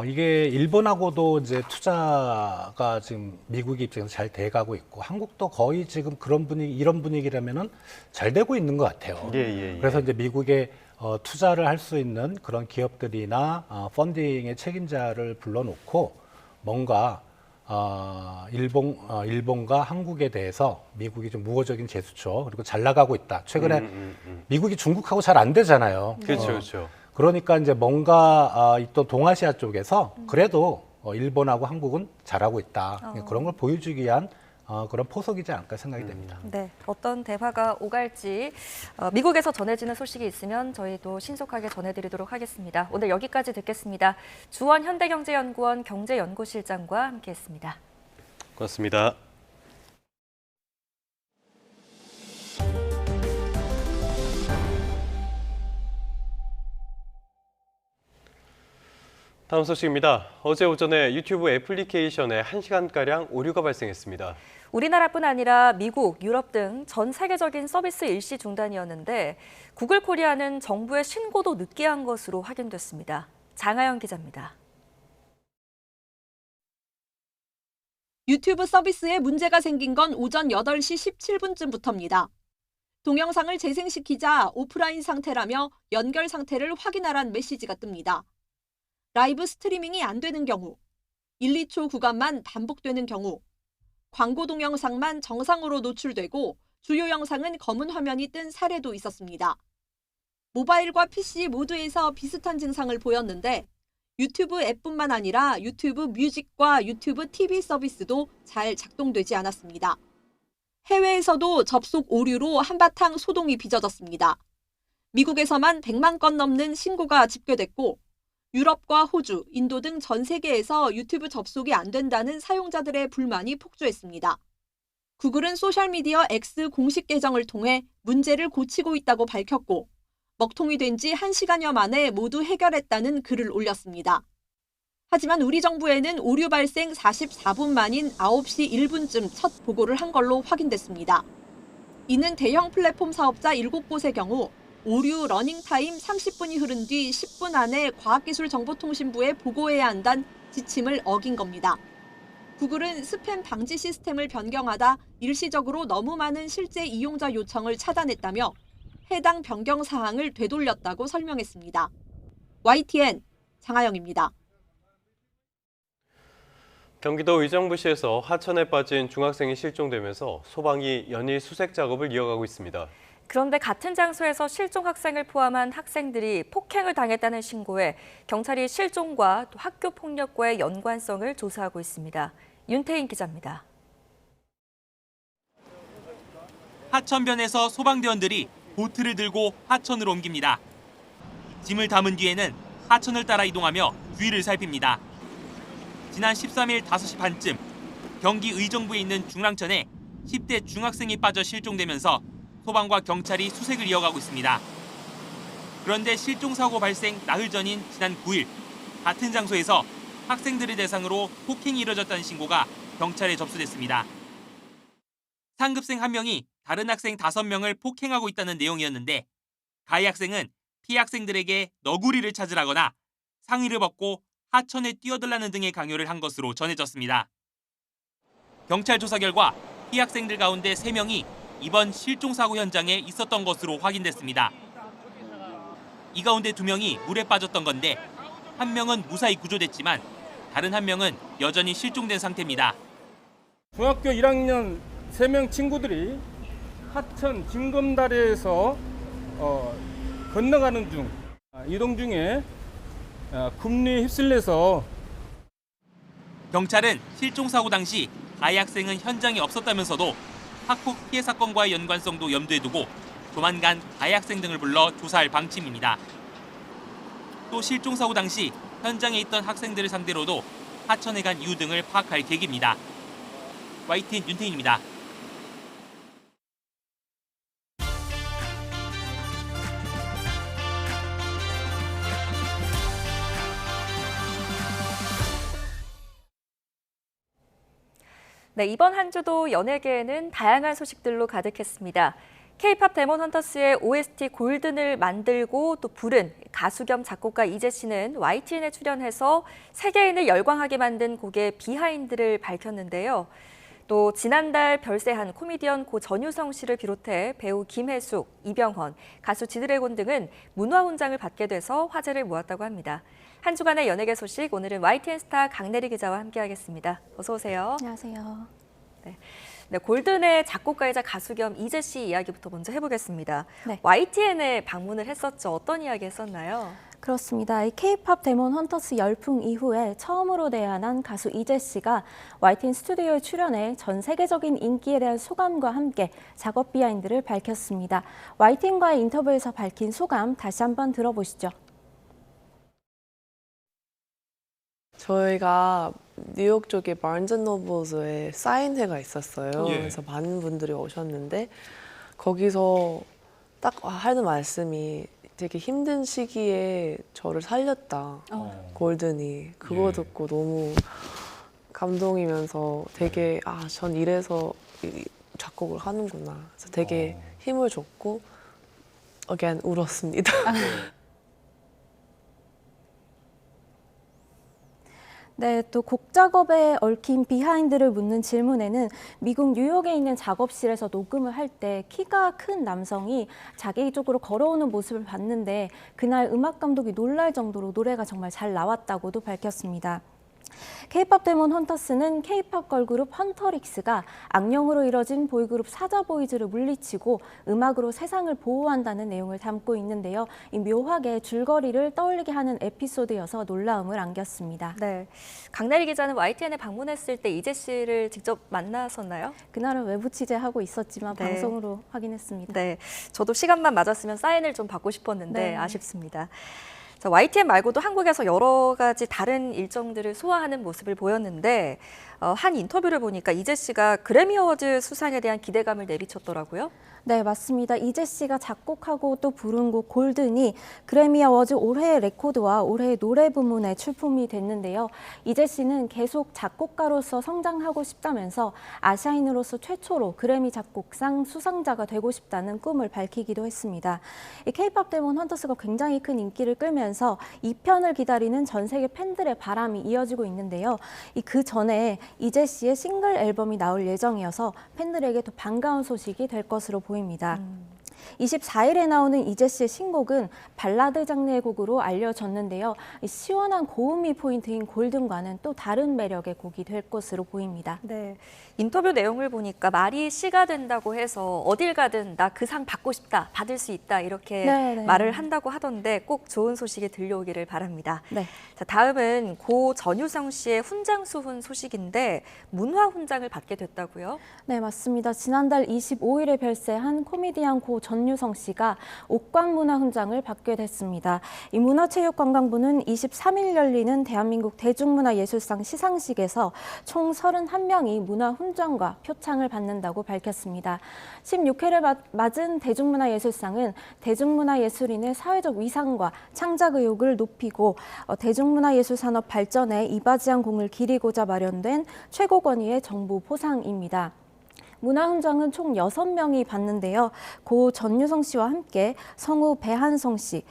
이게 일본하고도 이제 투자가 지금 미국 입장에서 잘 돼가고 있고 한국도 거의 지금 이런 분위기라면은 잘 되고 있는 것 같아요. 예. 그래서 이제 미국에 투자를 할 수 있는 그런 기업들이나 펀딩의 책임자를 불러놓고 뭔가 일본과 한국에 대해서 미국이 좀 우호적인 제스처 그리고 잘 나가고 있다. 최근에 미국이 중국하고 잘 안 되잖아요. 그렇죠. 그러니까 이제 뭔가 또 동아시아 쪽에서 그래도 일본하고 한국은 잘하고 있다. 그런 걸 보여주기 위한 그런 포석이지 않을까 생각이 됩니다. 네, 어떤 대화가 오갈지 미국에서 전해지는 소식이 있으면 저희도 신속하게 전해드리도록 하겠습니다. 오늘 여기까지 듣겠습니다. 주원 현대경제연구원 경제연구실장과 함께했습니다. 고맙습니다. 다음 소식입니다. 어제 오전에 유튜브 애플리케이션에 1시간가량 오류가 발생했습니다. 우리나라뿐 아니라 미국, 유럽 등 전 세계적인 서비스 일시 중단이었는데 구글 코리아는 정부의 신고도 늦게 한 것으로 확인됐습니다. 장하영 기자입니다. 유튜브 서비스에 문제가 생긴 건 오전 8시 17분쯤부터입니다. 동영상을 재생시키자 오프라인 상태라며 연결 상태를 확인하란 메시지가 뜹니다. 라이브 스트리밍이 안 되는 경우, 1, 2초 구간만 반복되는 경우, 광고 동영상만 정상으로 노출되고 주요 영상은 검은 화면이 뜬 사례도 있었습니다. 모바일과 PC 모두에서 비슷한 증상을 보였는데 유튜브 앱뿐만 아니라 유튜브 뮤직과 유튜브 TV 서비스도 잘 작동되지 않았습니다. 해외에서도 접속 오류로 한바탕 소동이 빚어졌습니다. 미국에서만 100만 건 넘는 신고가 집계됐고 유럽과 호주, 인도 등 전 세계에서 유튜브 접속이 안 된다는 사용자들의 불만이 폭주했습니다. 구글은 소셜미디어 X 공식 계정을 통해 문제를 고치고 있다고 밝혔고 먹통이 된 지 1시간여 만에 모두 해결했다는 글을 올렸습니다. 하지만 우리 정부에는 오류 발생 44분 만인 9시 1분쯤 첫 보고를 한 걸로 확인됐습니다. 이는 대형 플랫폼 사업자 7곳의 경우 오류 러닝타임 30분이 흐른 뒤 10분 안에 과학기술정보통신부에 보고해야 한다는 지침을 어긴 겁니다. 구글은 스팸 방지 시스템을 변경하다 일시적으로 너무 많은 실제 이용자 요청을 차단했다며 해당 변경 사항을 되돌렸다고 설명했습니다. YTN 장하영입니다. 경기도 의정부시에서 하천에 빠진 중학생이 실종되면서 소방이 연일 수색 작업을 이어가고 있습니다. 그런데 같은 장소에서 실종 학생을 포함한 학생들이 폭행을 당했다는 신고에 경찰이 실종과 또 학교 폭력과의 연관성을 조사하고 있습니다. 윤태인 기자입니다. 하천변에서 소방대원들이 보트를 들고 하천으로 옮깁니다. 짐을 담은 뒤에는 하천을 따라 이동하며 주위를 살핍니다. 지난 13일 5시 반쯤 경기 의정부에 있는 중랑천에 10대 중학생이 빠져 실종되면서 소방과 경찰이 수색을 이어가고 있습니다. 그런데 실종사고 발생 나흘 전인 지난 9일 같은 장소에서 학생들을 대상으로 폭행이 이뤄졌다는 신고가 경찰에 접수됐습니다. 상급생 1명이 다른 학생 5명을 폭행하고 있다는 내용이었는데 가해 학생은 피해 학생들에게 너구리를 찾으라거나 상의를 벗고 하천에 뛰어들라는 등의 강요를 한 것으로 전해졌습니다. 경찰 조사 결과 피해 학생들 가운데 3명이 이번 실종사고 현장에 있었던 것으로 확인됐습니다. 이 가운데 2명이 물에 빠졌던 건데 1명은 무사히 구조됐지만 다른 1명은 여전히 실종된 상태입니다. 중학교 1학년 3명 친구들이 하천 징검다리에서 건너가는 중 이동 중에 금리에 휩쓸려서 경찰은 실종사고 당시 가해 학생은 현장에 없었다면서도 학폭 피해 사건과의 연관성도 염두에 두고 조만간 가해 학생 등을 불러 조사할 방침입니다. 또 실종사고 당시 현장에 있던 학생들을 상대로도 하천에 간 이유 등을 파악할 계획입니다. YTN 윤태인입니다. 네, 이번 한 주도 연예계에는 다양한 소식들로 가득했습니다. K-팝 데몬 헌터스의 OST 골든을 만들고 또 부른 가수 겸 작곡가 이재 씨는 YTN에 출연해서 세계인을 열광하게 만든 곡의 비하인드를 밝혔는데요. 또 지난달 별세한 코미디언 고 전유성 씨를 비롯해 배우 김혜숙, 이병헌, 가수 지드래곤 등은 문화훈장을 받게 돼서 화제를 모았다고 합니다. 한 주간의 연예계 소식, 오늘은 YTN 스타 강내리 기자와 함께하겠습니다. 어서 오세요. 안녕하세요. 네, 골든의 작곡가이자 가수 겸 이재 씨 이야기부터 먼저 해보겠습니다. 네. YTN에 방문을 했었죠. 어떤 이야기 했었나요? 그렇습니다. 이 K-팝 데몬 헌터스 열풍 이후에 처음으로 대안한 가수 이재 씨가 YTN 스튜디오에 출연해 전 세계적인 인기에 대한 소감과 함께 작업 비하인드를 밝혔습니다. YTN과의 인터뷰에서 밝힌 소감 다시 한번 들어보시죠. 저희가 뉴욕 쪽에 바른앤노블즈에 사인회가 있었어요. 예. 그래서 많은 분들이 오셨는데 거기서 딱 하는 말씀이 되게 힘든 시기에 저를 살렸다. 골든이. 그거 예. 듣고 너무 감동이면서 되게 전 이래서 작곡을 하는구나. 그래서 되게 힘을 줬고 again 울었습니다. 네, 또 곡 작업에 얽힌 비하인드를 묻는 질문에는 미국 뉴욕에 있는 작업실에서 녹음을 할 때 키가 큰 남성이 자기 쪽으로 걸어오는 모습을 봤는데 그날 음악 감독이 놀랄 정도로 노래가 정말 잘 나왔다고도 밝혔습니다. K-팝 데몬 헌터스는 K-팝 걸그룹 헌터릭스가 악령으로 이뤄진 보이그룹 사자보이즈를 물리치고 음악으로 세상을 보호한다는 내용을 담고 있는데요. 이 묘하게 줄거리를 떠올리게 하는 에피소드여서 놀라움을 안겼습니다. 네, 강내리 기자는 YTN에 방문했을 때 이재 씨를 직접 만났었나요? 그날은 외부 취재하고 있었지만 네. 방송으로 확인했습니다. 네, 저도 시간만 맞았으면 사인을 좀 받고 싶었는데 네. 아쉽습니다. 자, YTN 말고도 한국에서 여러 가지 다른 일정들을 소화하는 모습을 보였는데 한 인터뷰를 보니까 이재 씨가 그래미 어워즈 수상에 대한 기대감을 내비쳤더라고요. 네, 맞습니다. 이재 씨가 작곡하고 또 부른 곡 골든이 그래미 어워즈 올해의 레코드와 올해의 노래 부문에 출품이 됐는데요. 이재 씨는 계속 작곡가로서 성장하고 싶다면서 아시아인으로서 최초로 그래미 작곡상 수상자가 되고 싶다는 꿈을 밝히기도 했습니다. 이 K-팝 데몬 헌터스가 굉장히 큰 인기를 끌면서 2편을 기다리는 전 세계 팬들의 바람이 이어지고 있는데요. 그 전에 이재 씨의 싱글 앨범이 나올 예정이어서 팬들에게 더 반가운 소식이 될 것으로 보입니다. 24일에 나오는 이재 씨의 신곡은 발라드 장르의 곡으로 알려졌는데요. 시원한 고음이 포인트인 골든과는 또 다른 매력의 곡이 될 것으로 보입니다. 네, 인터뷰 내용을 보니까 말이 시가 된다고 해서 어딜 가든 나 그 상 받고 싶다, 받을 수 있다 이렇게 네. 말을 한다고 하던데 꼭 좋은 소식이 들려오기를 바랍니다. 네. 자, 다음은 고 전유성 씨의 훈장수훈 소식인데 문화 훈장을 받게 됐다고요? 네, 맞습니다. 지난달 25일에 별세한 코미디언 고 전유성 씨가 옥관문화훈장을 받게 됐습니다. 이 문화체육관광부는 23일 열리는 대한민국 대중문화예술상 시상식에서 총 31명이 문화훈장과 표창을 받는다고 밝혔습니다. 16회를 맞은 대중문화예술상은 대중문화예술인의 사회적 위상과 창작 의욕을 높이고 대중문화예술 산업 발전에 이바지한 공을 기리고자 마련된 최고 권위의 정부 포상입니다. 문화훈장은 총 6명이 받는데요. 고 전유성 씨와 함께 성우 배한성 씨,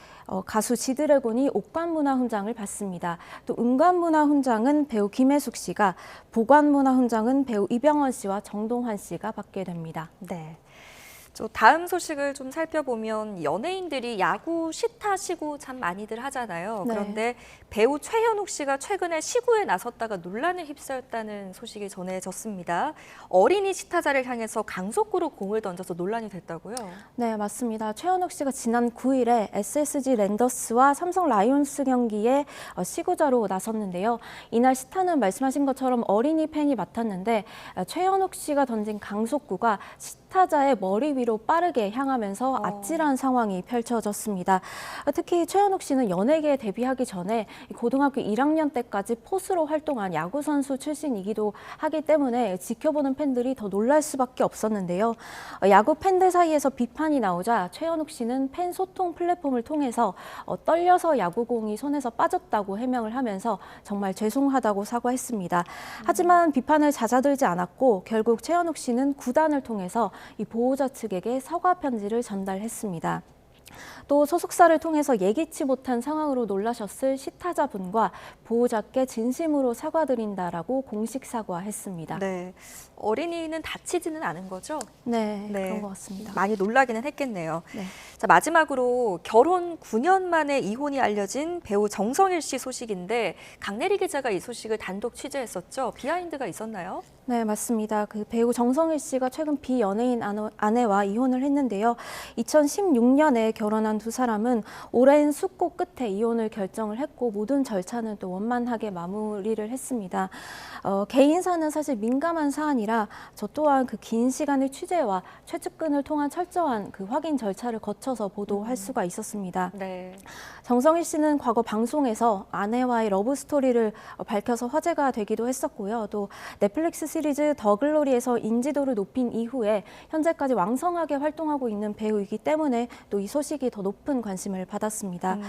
가수 지드래곤이 옥관문화훈장을 받습니다. 또 은관문화훈장은 배우 김혜숙 씨가, 보관문화훈장은 배우 이병헌 씨와 정동환 씨가 받게 됩니다. 네. 다음 소식을 좀 살펴보면 연예인들이 야구 시타 시구 참 많이들 하잖아요. 네. 그런데 배우 최현욱 씨가 최근에 시구에 나섰다가 논란에 휩싸였다는 소식이 전해졌습니다. 어린이 시타자를 향해서 강속구로 공을 던져서 논란이 됐다고요? 네, 맞습니다. 최현욱 씨가 지난 9일에 SSG 랜더스와 삼성 라이온스 경기에 시구자로 나섰는데요. 이날 시타는 말씀하신 것처럼 어린이 팬이 맡았는데 최현욱 씨가 던진 강속구가 시타자의 머리 위로 빠르게 향하면서 아찔한 상황이 펼쳐졌습니다. 특히 최현욱 씨는 연예계에 데뷔하기 전에 고등학교 1학년 때까지 포수로 활동한 야구선수 출신이기도 하기 때문에 지켜보는 팬들이 더 놀랄 수밖에 없었는데요. 야구 팬들 사이에서 비판이 나오자 최현욱 씨는 팬 소통 플랫폼을 통해서 떨려서 야구공이 손에서 빠졌다고 해명을 하면서 정말 죄송하다고 사과했습니다. 하지만 비판을 잦아들지 않았고 결국 최현욱 씨는 구단을 통해서 이 보호자 측에게 사과 편지를 전달했습니다. 또 소속사를 통해서 예기치 못한 상황으로 놀라셨을 시타자분과 보호자께 진심으로 사과드린다라고 공식 사과했습니다. 네, 어린이는 다치지는 않은 거죠? 네, 그런 것 같습니다. 많이 놀라기는 했겠네요. 네. 자, 마지막으로 결혼 9년 만에 이혼이 알려진 배우 정성일 씨 소식인데 강내리 기자가 이 소식을 단독 취재했었죠. 비하인드가 있었나요? 네, 맞습니다. 그 배우 정성일 씨가 최근 비연예인 아내와 이혼을 했는데요. 2016년에 결혼한 두 사람은 오랜 숙고 끝에 이혼을 결정을 했고 모든 절차는 또 원만하게 마무리를 했습니다. 개인사는 사실 민감한 사안이라 저 또한 그 긴 시간의 취재와 최측근을 통한 철저한 그 확인 절차를 거쳐서 보도할 수가 있었습니다. 네. 정성일 씨는 과거 방송에서 아내와의 러브 스토리를 밝혀서 화제가 되기도 했었고요. 또 넷플릭스 시리즈 더 글로리에서 인지도를 높인 이후에 현재까지 왕성하게 활동하고 있는 배우이기 때문에 또 이 소식이 더 높은 관심을 받았습니다.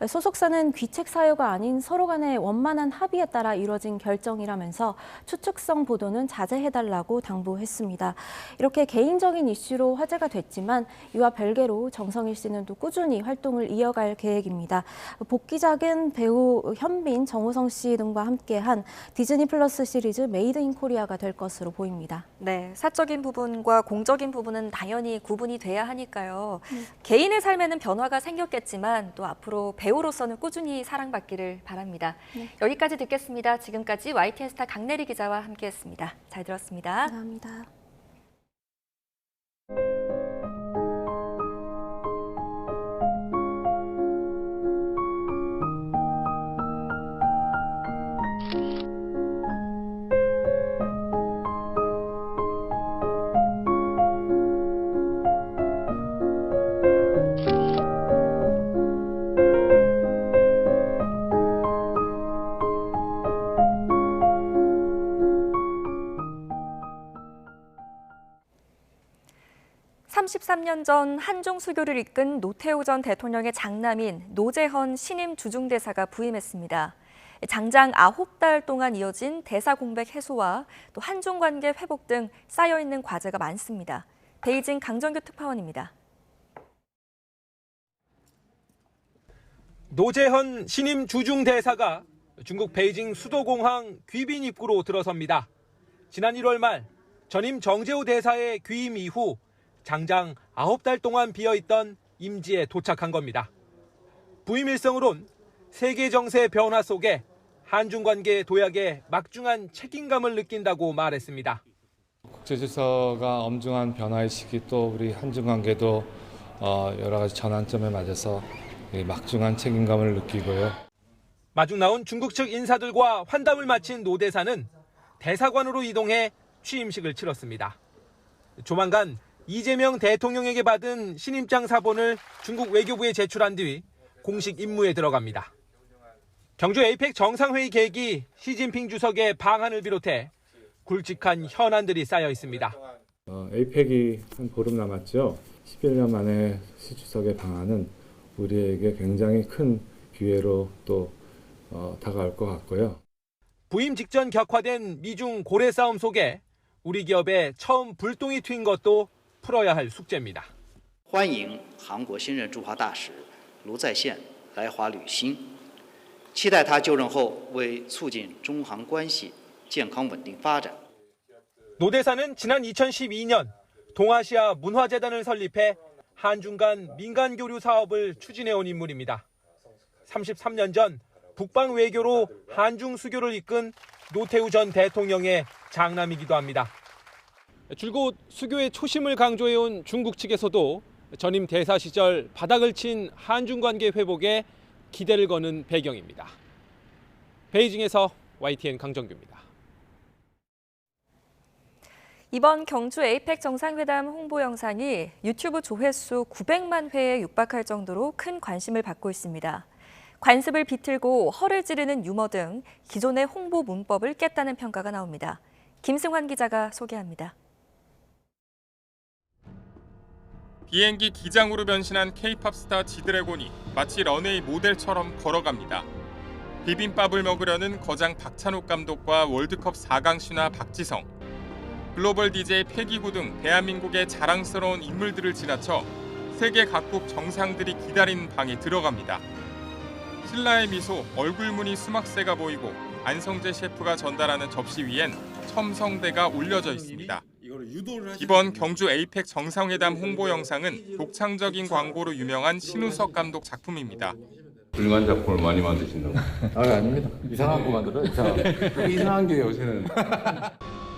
소속사는 귀책 사유가 아닌 서로 간의 원만한 합의에 따라 이뤄진 결정이라면서 추측성 보도는 자제해달라고 당부했습니다. 이렇게 개인적인 이슈로 화제가 됐지만 이와 별개로 정성일 씨는 또 꾸준히 활동을 이어갈 계획입니다. 복귀작은 배우 현빈, 정우성 씨 등과 함께한 디즈니 플러스 시리즈 메이드 인 코리아가 될 것으로 보입니다. 네, 사적인 부분과 공적인 부분은 당연히 구분이 돼야 하니까요. 개인의 삶에는 변화가 생겼겠지만 또 앞으로 배우로서는 꾸준히 사랑받기를 바랍니다. 네. 여기까지 듣겠습니다. 지금까지 YTN 스타 강내리 기자와 함께했습니다. 잘 들었습니다. 감사합니다. (33년) 전 한중 수교를 이끈 노태우 전 대통령의 장남인 노재헌 신임 주중대사가 부임했습니다. 장장 9달 동안 이어진 대사 공백 해소와 또 한중 관계 회복 등 쌓여있는 과제가 많습니다. 베이징 강정규 특파원입니다. 노재헌 신임 주중대사가 중국 베이징 수도공항 귀빈 입구로 들어섭니다. 지난 1월 말 전임 정재호 대사의 귀임 이후 장장 9달 동안 비어있던 임지에 도착한 겁니다. 부임 일성으론 세계 정세 변화 속에 한중 관계 도약에 막중한 책임감을 느낀다고 말했습니다. 국제 질서가 엄중한 변화의 시기 또 우리 한중 관계도 여러 가지 전환점에 맞아서 막중한 책임감을 느끼고요. 마중 나온 중국 측 인사들과 환담을 마친 노 대사는 대사관으로 이동해 취임식을 치렀습니다. 조만간 이재명 대통령에게 받은 신임장 사본을 중국 외교부에 제출한 뒤 공식 임무에 들어갑니다. 경주 에이펙 정상회의 계기 시진핑 주석의 방한을 비롯해 굵직한 현안들이 쌓여 있습니다. 에이펙이 한 보름 남았죠. 11년 만에 시 주석의 방한은 우리에게 굉장히 큰 기회로 또 다가올 것 같고요. 부임 직전 격화된 미중 고래 싸움 속에 우리 기업에 처음 불똥이 튄 것도 풀어야 할 숙제입니다. 欢迎韩国新任驻华大使卢在宪来华履新，期待他就任后为促进中韩关系健康稳定发展。 노 대사는 지난 2012년 동아시아 문화재단을 설립해 한중 간 민간 교류 사업을 추진해온 인물입니다. 33년 전 북방 외교로 한중 수교를 이끈 노태우 전 대통령의 장남이기도 합니다. 줄곧 수교의 초심을 강조해온 중국 측에서도 전임 대사 시절 바닥을 친 한중 관계 회복에 기대를 거는 배경입니다. 베이징에서 YTN 강정규입니다. 이번 경주 에이펙 정상회담 홍보 영상이 유튜브 조회수 900만 회에 육박할 정도로 큰 관심을 받고 있습니다. 관습을 비틀고 허를 찌르는 유머 등 기존의 홍보 문법을 깼다는 평가가 나옵니다. 김승환 기자가 소개합니다. 비행기 기장으로 변신한 K-팝 스타 지드래곤이 마치 런웨이 모델처럼 걸어갑니다. 비빔밥을 먹으려는 거장 박찬욱 감독과 월드컵 4강 신화 박지성, 글로벌 DJ 패기구 등 대한민국의 자랑스러운 인물들을 지나쳐 세계 각국 정상들이 기다리는 방에 들어갑니다. 신라의 미소, 얼굴무늬 수막새가 보이고 안성재 셰프가 전달하는 접시 위엔 첨성대가 올려져 있습니다. 이번 경주 에이펙 정상회담 홍보 영상은 독창적인 광고로 유명한 신우석 감독 작품입니다. 불만 작품을 많이 만드신다고? 아닙니다. 이상한 거 만들어요. 이상한 게 요새는.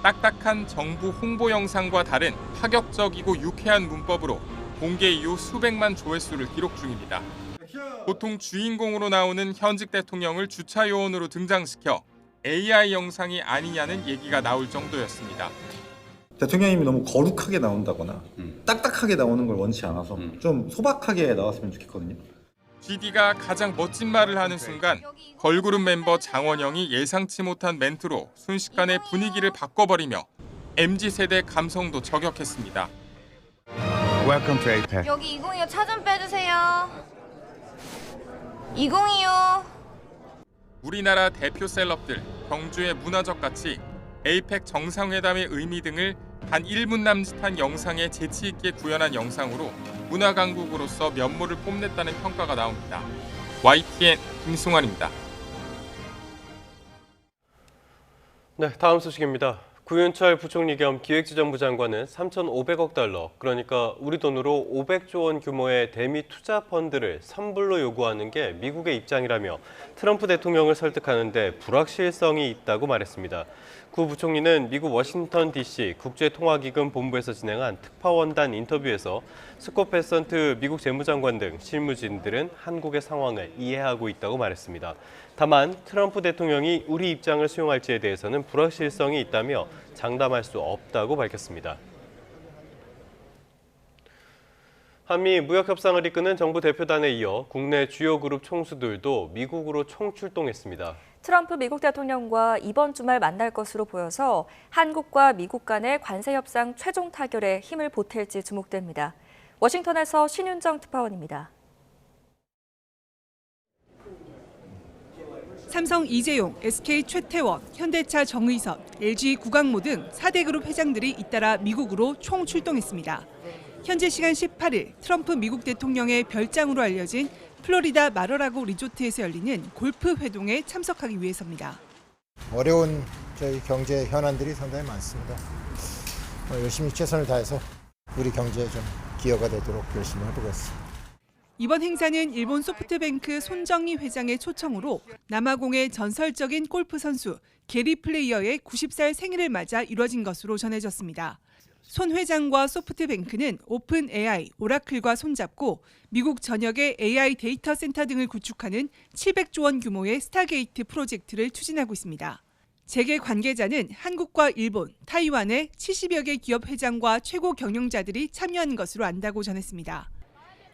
딱딱한 정부 홍보 영상과 다른 파격적이고 유쾌한 문법으로 공개 이후 수백만 조회수를 기록 중입니다. 보통 주인공으로 나오는 현직 대통령을 주차 요원으로 등장시켜 AI 영상이 아니냐는 얘기가 나올 정도였습니다. 대통령님이 너무 거룩하게 나온다거나 딱딱하게 나오는 걸 원치 않아서 좀 소박하게 나왔으면 좋겠거든요. GD가 가장 멋진 말을 하는 순간 걸그룹 멤버 장원영이 예상치 못한 멘트로 순식간에 분위기를 바꿔버리며 MZ세대 감성도 저격했습니다. Welcome to APEC. 여기 2025 차 좀 빼주세요. 2025. 우리나라 대표 셀럽들, 경주의 문화적 가치, 에이펙 정상회담의 의미 등을 단 1분 남짓한 영상에 재치 있게 구현한 영상으로 문화 강국으로서 면모를 뽐냈다는 평가가 나옵니다. YTN 김승환입니다. 네, 다음 소식입니다. 구윤철 부총리 겸 기획재정부 장관은 3,500억 달러, 그러니까 우리 돈으로 500조 원 규모의 대미 투자 펀드를 선불로 요구하는 게 미국의 입장이라며 트럼프 대통령을 설득하는 데 불확실성이 있다고 말했습니다. 구 부총리는 미국 워싱턴 DC 국제통화기금 본부에서 진행한 특파원단 인터뷰에서 스콧 베선트 미국 재무장관 등 실무진들은 한국의 상황을 이해하고 있다고 말했습니다. 다만 트럼프 대통령이 우리 입장을 수용할지에 대해서는 불확실성이 있다며 장담할 수 없다고 밝혔습니다. 한미 무역 협상을 이끄는 정부 대표단에 이어 국내 주요 그룹 총수들도 미국으로 총출동했습니다. 트럼프 미국 대통령과 이번 주말 만날 것으로 보여서 한국과 미국 간의 관세 협상 최종 타결에 힘을 보탤지 주목됩니다. 워싱턴에서 신윤정 특파원입니다. 삼성 이재용, SK 최태원, 현대차 정의선, LG 구강모 등 4대 그룹 회장들이 잇따라 미국으로 총출동했습니다. 현지 시간 18일 트럼프 미국 대통령의 별장으로 알려진 플로리다 마러라고 리조트에서 열리는 골프 회동에 참석하기 위해서입니다. 어려운 저희 경제 현안들이 상당히 많습니다. 열심히 최선을 다해서 우리 경제에 좀 기여가 되도록 열심히 해보겠습니다. 이번 행사는 일본 소프트뱅크 손정희 회장의 초청으로 남아공의 전설적인 골프 선수 게리 플레이어의 90살 생일을 맞아 이뤄진 것으로 전해졌습니다. 손 회장과 소프트뱅크는 오픈 AI, 오라클과 손잡고 미국 전역의 AI 데이터 센터 등을 구축하는 700조 원 규모의 스타게이트 프로젝트를 추진하고 있습니다. 재계 관계자는 한국과 일본, 타이완의 70여 개 기업 회장과 최고 경영자들이 참여한 것으로 안다고 전했습니다.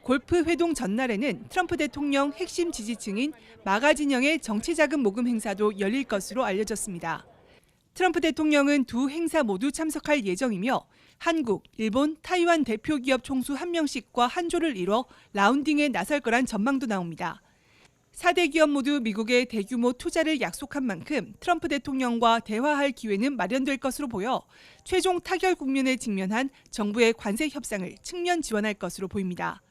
골프 회동 전날에는 트럼프 대통령 핵심 지지층인 마가 진영의 정치자금 모금 행사도 열릴 것으로 알려졌습니다. 트럼프 대통령은 두 행사 모두 참석할 예정이며 한국, 일본, 타이완 대표 기업 총수 1명씩과 한조를 이뤄 라운딩에 나설 거란 전망도 나옵니다. 4대 기업 모두 미국의 대규모 투자를 약속한 만큼 트럼프 대통령과 대화할 기회는 마련될 것으로 보여 최종 타결 국면에 직면한 정부의 관세 협상을 측면 지원할 것으로 보입니다.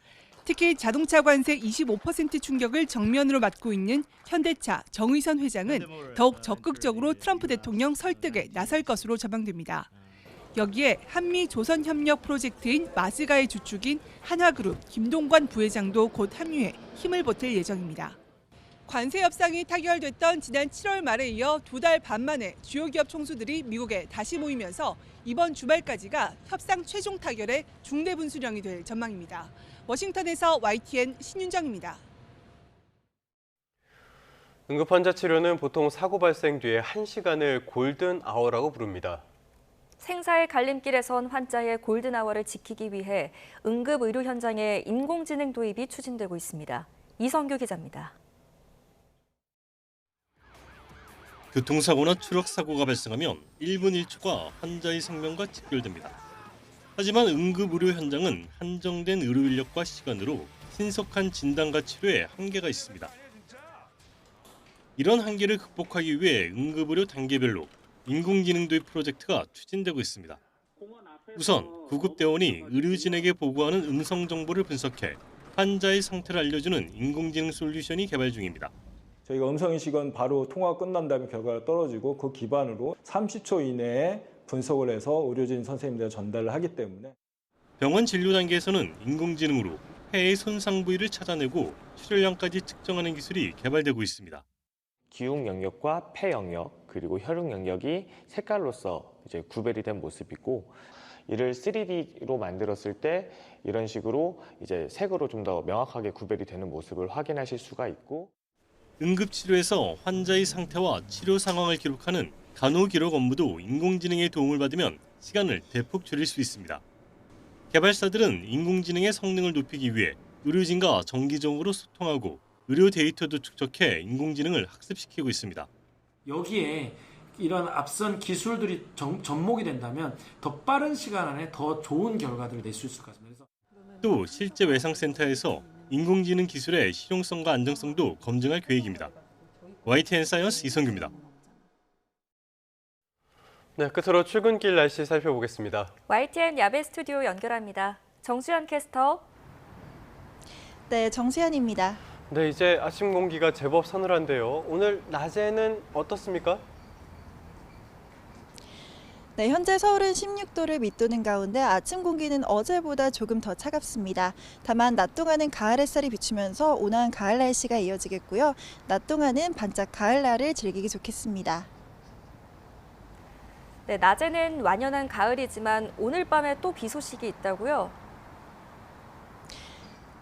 특히 자동차 관세 25% 충격을 정면으로 맞고 있는 현대차 정의선 회장은 더욱 적극적으로 트럼프 대통령 설득에 나설 것으로 전망됩니다. 여기에 한미 조선협력 프로젝트인 마스가의 주축인 한화그룹 김동관 부회장도 곧 합류해 힘을 보탤 예정입니다. 관세 협상이 타결됐던 지난 7월 말에 이어 2달 반 만에 주요 기업 총수들이 미국에 다시 모이면서 이번 주말까지가 협상 최종 타결의 중대 분수령이 될 전망입니다. 워싱턴에서 YTN 신윤정입니다. 응급환자 치료는 보통 사고 발생 뒤에 1시간을 골든 아워라고 부릅니다. 생사의 갈림길에 선 환자의 골든 아워를 지키기 위해 응급 의료 현장에 인공지능 도입이 추진되고 있습니다. 이성규 기자입니다. 교통사고나 추락사고가 발생하면 1분 1초가 환자의 생명과 직결됩니다. 하지만 응급의료 현장은 한정된 의료 인력과 시간으로 신속한 진단과 치료에 한계가 있습니다. 이런 한계를 극복하기 위해 응급의료 단계별로 인공지능 도입 프로젝트가 추진되고 있습니다. 우선 구급대원이 의료진에게 보고하는 음성 정보를 분석해 환자의 상태를 알려주는 인공지능 솔루션이 개발 중입니다. 저희가 음성인식은 바로 통화가 끝난 다음에 결과가 떨어지고 그 기반으로 30초 이내에 분석을 해서 의료진 선생님들에 전달을 하기 때문에 병원 진료 단계에서는 인공지능으로 폐의 손상 부위를 찾아내고 출혈량까지 측정하는 기술이 개발되고 있습니다. 기흉 영역과 폐 영역 그리고 혈육 영역이 색깔로서 이제 구별이 된 모습이고 이를 3D로 만들었을 때 이런 식으로 이제 색으로 좀 더 명확하게 구별이 되는 모습을 확인하실 수가 있고 응급치료에서 환자의 상태와 치료 상황을 기록하는 간호기록 업무도 인공지능의 도움을 받으면 시간을 대폭 줄일 수 있습니다. 개발사들은 인공지능의 성능을 높이기 위해 의료진과 정기적으로 소통하고 의료 데이터도 축적해 인공지능을 학습시키고 있습니다. 여기에 이런 앞선 기술들이 접목이 된다면 더 빠른 시간 안에 더 좋은 결과들을 낼 수 있을 것 같습니다. 또 실제 외상센터에서 인공지능 기술의 실용성과 안정성도 검증할 계획입니다. YTN 사이언스 이성규입니다. 네, 끝으로 출근길 날씨 살펴보겠습니다. YTN 야외 스튜디오 연결합니다. 정수현 캐스터. 네, 정수현입니다. 네, 이제 아침 공기가 제법 서늘한데요. 오늘 낮에는 어떻습니까? 네, 현재 서울은 16도를 밑도는 가운데 아침 공기는 어제보다 조금 더 차갑습니다. 다만 낮 동안은 가을 햇살이 비추면서 온화한 가을 날씨가 이어지겠고요. 낮 동안은 반짝 가을날을 즐기기 좋겠습니다. 네, 낮에는 완연한 가을이지만 오늘 밤에 또 비 소식이 있다고요?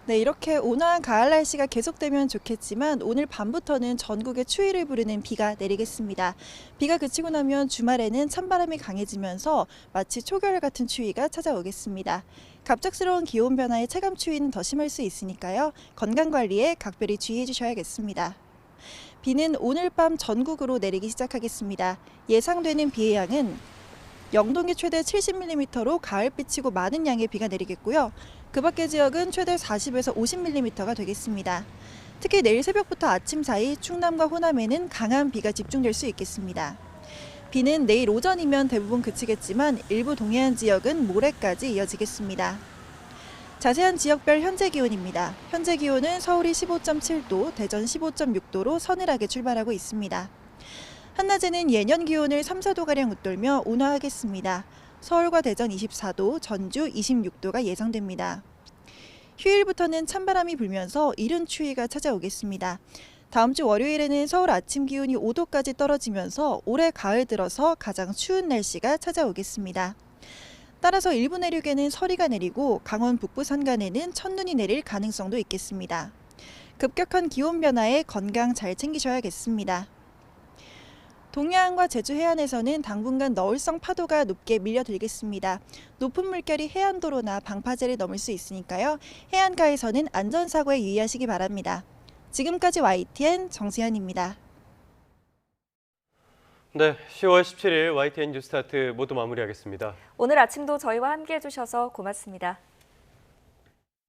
네, 이렇게 온화한 가을 날씨가 계속되면 좋겠지만 오늘 밤부터는 전국에 추위를 부르는 비가 내리겠습니다. 비가 그치고 나면 주말에는 찬바람이 강해지면서 마치 초겨울 같은 추위가 찾아오겠습니다. 갑작스러운 기온 변화에 체감 추위는 더 심할 수 있으니까요. 건강관리에 각별히 주의해 주셔야겠습니다. 비는 오늘 밤 전국으로 내리기 시작하겠습니다. 예상되는 비의 양은 영동이 최대 70mm로 가을비치고 많은 양의 비가 내리겠고요. 그 밖의 지역은 최대 40에서 50mm가 되겠습니다. 특히 내일 새벽부터 아침 사이 충남과 호남에는 강한 비가 집중될 수 있겠습니다. 비는 내일 오전이면 대부분 그치겠지만 일부 동해안 지역은 모레까지 이어지겠습니다. 자세한 지역별 현재 기온입니다. 현재 기온은 서울이 15.7도, 대전 15.6도로 서늘하게 출발하고 있습니다. 한낮에는 예년 기온을 3, 4도가량 웃돌며 온화하겠습니다. 서울과 대전 24도, 전주 26도가 예상됩니다. 휴일부터는 찬바람이 불면서 이른 추위가 찾아오겠습니다. 다음 주 월요일에는 서울 아침 기온이 5도까지 떨어지면서 올해 가을 들어서 가장 추운 날씨가 찾아오겠습니다. 따라서 일부 내륙에는 서리가 내리고 강원 북부 산간에는 첫눈이 내릴 가능성도 있겠습니다. 급격한 기온 변화에 건강 잘 챙기셔야겠습니다. 동해안과 제주 해안에서는 당분간 너울성 파도가 높게 밀려들겠습니다. 높은 물결이 해안도로나 방파제를 넘을 수 있으니까요. 해안가에서는 안전사고에 유의하시기 바랍니다. 지금까지 YTN 정수현입니다. 네, 10월 17일 YTN 뉴스타트 모두 마무리하겠습니다. 오늘 아침도 저희와 함께해 주셔서 고맙습니다.